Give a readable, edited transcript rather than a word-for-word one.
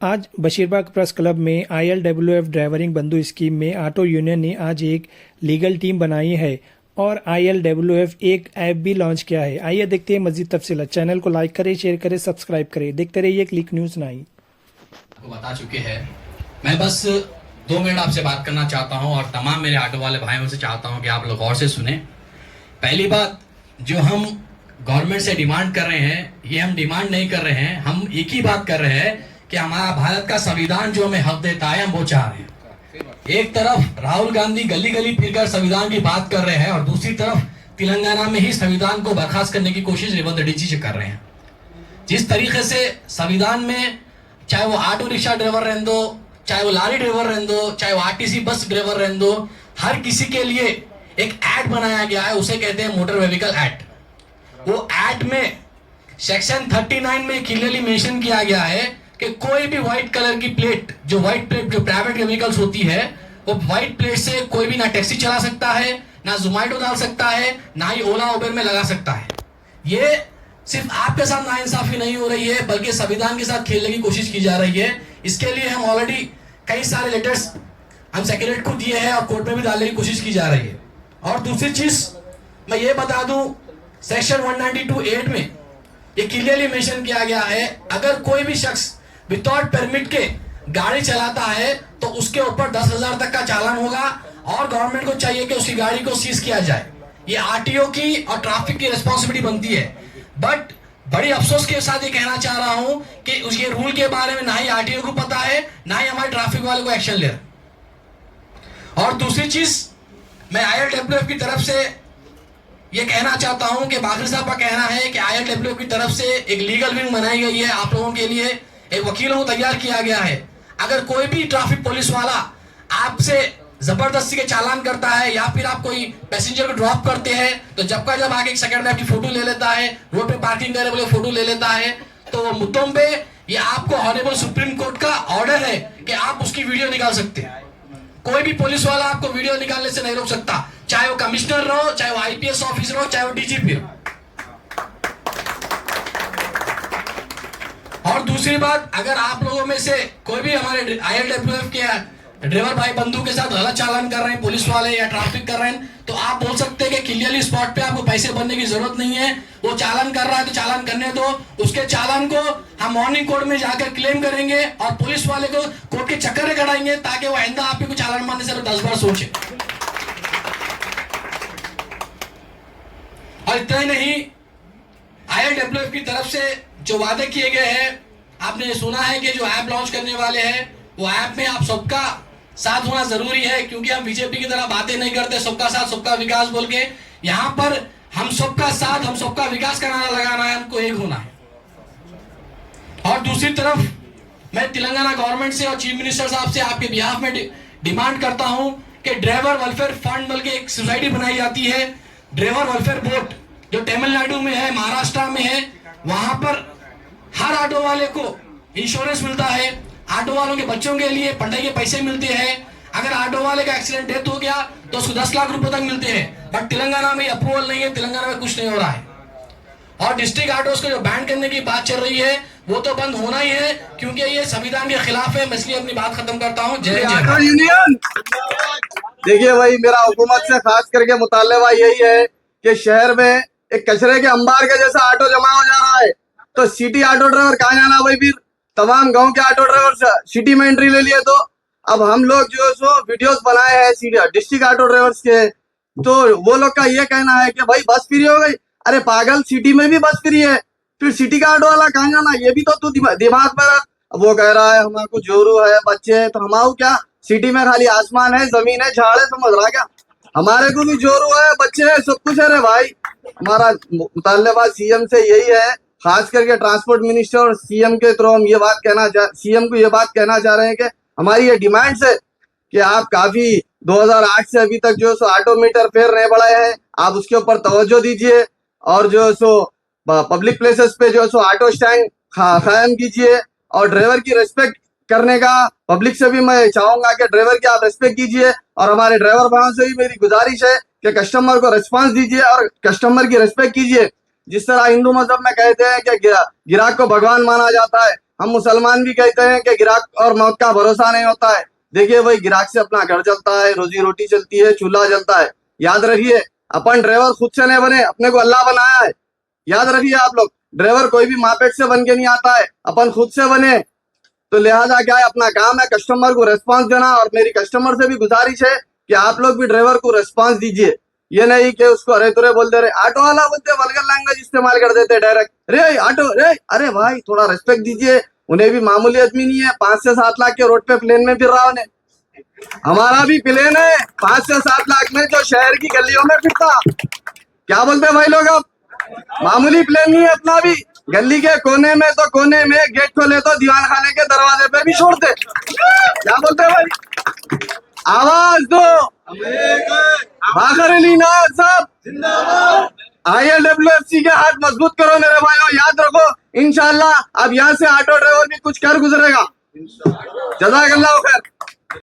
आज Basheerbagh press club में ILWF driving बंधु स्कीम में ऑटो यूनियन ने आज एक लीगल टीम बनाई है और ILWF एक ऐप भी लॉन्च किया है। आइए देखते हैं मजीद तफसीलात। चैनल को लाइक करें, शेयर करें, सब्सक्राइब करें। देखते रहिए क्लिक न्यूज 9। आपको बता चुके हैं। मैं बस 2 मिनट आपसे बात करना चाहता हूं और तमाम मेरे ऑटो वाले भाइयों से चाहता हूं कि आप लोग गौर से सुने। पहली बात, जो हम गवर्नमेंट से डिमांड कर रहे हैं, ये हम डिमांड नहीं कर रहे हैं, हम एक ही बात कर रहे हैं कि हमारा भारत का संविधान जो हमें हक देता है, हम वो चाह रहे हैं। एक तरफ राहुल गांधी गली गली फिरकर संविधान की बात कर रहे हैं और दूसरी तरफ तेलंगाना में ही संविधान को बर्खास्त करने की कोशिश रेवंत रेड्डी जी कर रहे हैं। जिस तरीके से संविधान में, चाहे वो ऑटो रिक्शा ड्राइवर रहने दो, चाहे वो लॉरी ड्राइवर रहने दो, चाहे वो RTC बस ड्राइवर रहने दो, हर किसी के लिए एक एक्ट बनाया गया है, उसे कहते हैं मोटर व्हीकल एक्ट। वो एक्ट में सेक्शन 39 में क्लियरली मेंशन किया गया है कि कोई भी व्हाइट कलर की प्लेट, जो व्हाइट प्लेट जो प्राइवेट व्हीकल्स होती है, वो व्हाइट प्लेट से कोई भी ना टैक्सी चला सकता है, ना जोमैटो डाल सकता है, ना ही ओला उबर में लगा सकता है। ये सिर्फ आपके साथ नाइंसाफी नहीं हो रही है, बल्कि संविधान के साथ खेलने की कोशिश की जा रही है। इसके लिए हम ऑलरेडी कई सारे लेटर्स हम सेक्रेटरी को दिए हैं और कोर्ट में भी डालने की कोशिश की जा रही है। और दूसरी चीज मैं ये बता दूं, सेक्शन 192(8) में ये क्लियरली मेंशन किया गया है, अगर कोई भी शख्स विदाउट परमिट के गाड़ी चलाता है तो उसके ऊपर 10,000 तक का चालान होगा और गवर्नमेंट को चाहिए कि उसकी गाड़ी को सीज किया जाए। ये RTO की और ट्रैफिक की रिस्पॉन्सिबिलिटी बनती है। बट बड़ी अफसोस के साथ ये कहना चाह रहा हूं कि उसके रूल के बारे में ना ही RTO को पता है, ना ही हमारे ट्रैफिक वाले को एक्शन ले रहे। और दूसरी चीज, मैं ILWF की तरफ से ये कहना चाहता हूं कि बाखरी साहब का कहना है कि ILWF की तरफ से एक लीगल विंग बनाई गई है, आप लोगों के लिए एक वकीलों को तैयार किया गया है। अगर कोई भी ट्रैफिक पुलिस वाला आपसे जबरदस्ती के चालान करता है या फिर आप कोई पैसेंजर को ड्रॉप करते हैं, तो जब का जब आगे एक सेकंड में आपकी फोटो ले लेता है, रोड पे पार्किंग करे बोले फोटो ले लेता है, तो वो मुद्दों पे ये आपको ऑनरेबल सुप्रीम कोर्ट का ऑर्डर है कि आप उसकी वीडियो निकाल सकते हैं। कोई भी पुलिस वाला आपको वीडियो निकालने से नहीं रोक सकता, चाहे वो कमिश्नर रहो, चाहे वो IPS ऑफिसर हो, चाहे वो DGP हो। और दूसरी बात, अगर आप लोगों में से कोई भी हमारे ILWF के ड्राइवर भाई बंधु के साथ गलत चालान कर रहे हैं, पुलिस वाले या ट्रैफिक कर रहे हैं, तो आप बोल सकते हैं कि क्लियरली स्पॉट पे आपको पैसे भरने की जरूरत नहीं है। वो चालान कर रहा है तो चालान करने दो, उसके चालान को हम मॉर्निंग कोर्ट में जाकर क्लेम करेंगे और पुलिस वाले को कोर्ट के चक्कर में कढ़ाएंगे ताकि वो आइंदा आपको चालान मारने से 10 बार सोचे। और इतना ही नहीं, ILWF की तरफ से जो वादे किए गए हैं, आपने सुना है कि जो ऐप लॉन्च करने वाले हैं, वो ऐप में आप सबका साथ होना जरूरी है, क्योंकि हम बीजेपी की तरह बातें नहीं करते सबका साथ सबका विकास बोल के। यहाँ पर हम सबका साथ, हम सबका विकास का नारा लगाना है, हमको एक होना है। और दूसरी तरफ मैं तेलंगाना गवर्नमेंट से और चीफ मिनिस्टर साहब से आपके बिहाफ में डिमांड करता हूं कि ड्राइवर वेलफेयर फंड बोल के एक सोसाइटी बनाई जाती है, ड्राइवर वेलफेयर बोर्ड, जो तमिलनाडु में है, महाराष्ट्र में है। वहां पर हर ऑटो वाले को इंश्योरेंस मिलता है, ऑटो वालों के बच्चों के लिए पढ़ाई के पैसे मिलते हैं। अगर ऑटो वाले का एक्सीडेंट डेथ हो गया तो उसको 10 लाख रुपए तक मिलते हैं। बट तेलंगाना में अप्रूवल नहीं है, तेलंगाना में कुछ नहीं हो रहा है। और डिस्ट्रिक्ट ऑटोस को जो बैन करने की बात चल रही है, वो तो बंद होना ही है, क्योंकि ये संविधान के खिलाफ है। मैं इसलिए अपनी बात खत्म करता हूँ। जय जय यूनियन। देखिए भाई, मेरा हुकूमत से खास करके मुतालबा यही है कि शहर में एक कचरे के अंबार के जैसा ऑटो जमा हो जा रहा है, तो सिटी ऑटो ड्राइवर कहाँ जाना भाई? फिर तमाम गांव के ऑटो ड्राइवर सिटी में एंट्री ले लिए। तो अब हम लोग जो है सो वीडियोस बनाए हैं डिस्ट्रिक्ट ऑटो ड्राइवर्स के, तो वो लोग का ये कहना है कि भाई बस फ्री हो गई। अरे पागल, सिटी में भी बस फ्री है, फिर सिटी का ऑटो वाला कहाँ जाना? ये भी तो तू दिमाग में रख। वो कह रहा है हमारे जोरू है, बच्चे है, तो हमारे क्या सिटी में खाली आसमान है, जमीन है, झाड़ है, समझ रहा क्या? हमारे को भी जोरू है, बच्चे है, सब कुछ है रे भाई। हमारा मुतालबा CM से यही है, खास करके ट्रांसपोर्ट मिनिस्टर और CM के थ्रू हम ये बात CM को ये बात कहना चाह रहे हैं कि हमारी ये डिमांड्स है कि आप काफी 2008 से अभी तक जो सो ऑटोमीटर फेयर नहीं बढ़ाए हैं, आप उसके ऊपर तवज्जो दीजिए और जो सो पब्लिक प्लेसेस पे जो सो ऑटो स्टैंड कायम कीजिए। और ड्राइवर की रिस्पेक्ट करने का पब्लिक से भी मैं चाहूंगा कि ड्राइवर की आप रिस्पेक्ट कीजिए। और हमारे ड्राइवर भाइयों से भी मेरी गुजारिश है कि कस्टमर को रिस्पांस दीजिए और कस्टमर की रिस्पेक्ट कीजिए। जिस तरह हिंदू मजहब में कहते हैं कि गिराक को भगवान माना जाता है, हम मुसलमान भी कहते हैं कि गिराक और मौत का भरोसा नहीं होता है। देखिए भाई, गिराक से अपना घर चलता है, रोजी रोटी चलती है, चूल्हा जलता है। याद रखिए, अपन ड्राइवर खुद से नहीं बने, अपने को अल्लाह बनाया है। याद रखिए आप लोग, ड्राइवर कोई भी मापेट से बन के नहीं आता है, अपन खुद से बने। तो लिहाजा क्या है, अपना काम है कस्टमर को रेस्पॉन्स देना। और मेरी कस्टमर से भी गुजारिश है कि आप लोग भी ड्राइवर को रेस्पॉन्स दीजिए। ये नहीं कि उसको अरे तुरे बोलते रहे। ऑटो वाला बोलते वल्गर लैंग्वेज इस्तेमाल कर देते डायरेक्ट, रे ऑटो रे। अरे भाई, थोड़ा रेस्पेक्ट दीजिए। उन्हें भी मामूली आदमी नहीं है, 5 से 7 लाख के रोड पे प्लेन में फिर रहा उन्हें। हमारा भी प्लेन है 5 से 7 लाख में, जो शहर की गलियों में फिरता। क्या बोलते भाई लोग, अब मामूली प्लेन नहीं है अपना भी। गली के कोने में तो कोने में गेट खोले तो दीवान खाने के दरवाजे पे भी छोड़ते। क्या बोलते भाई, आवाज दो बाखर अली नाज साहब। ILWFC के हाथ मजबूत करो मेरे भाइयों। याद रखो, इंशाल्लाह अब यहाँ से ऑटो ड्राइवर भी कुछ कर गुजरेगा। जज़ाकल्लाह खैर।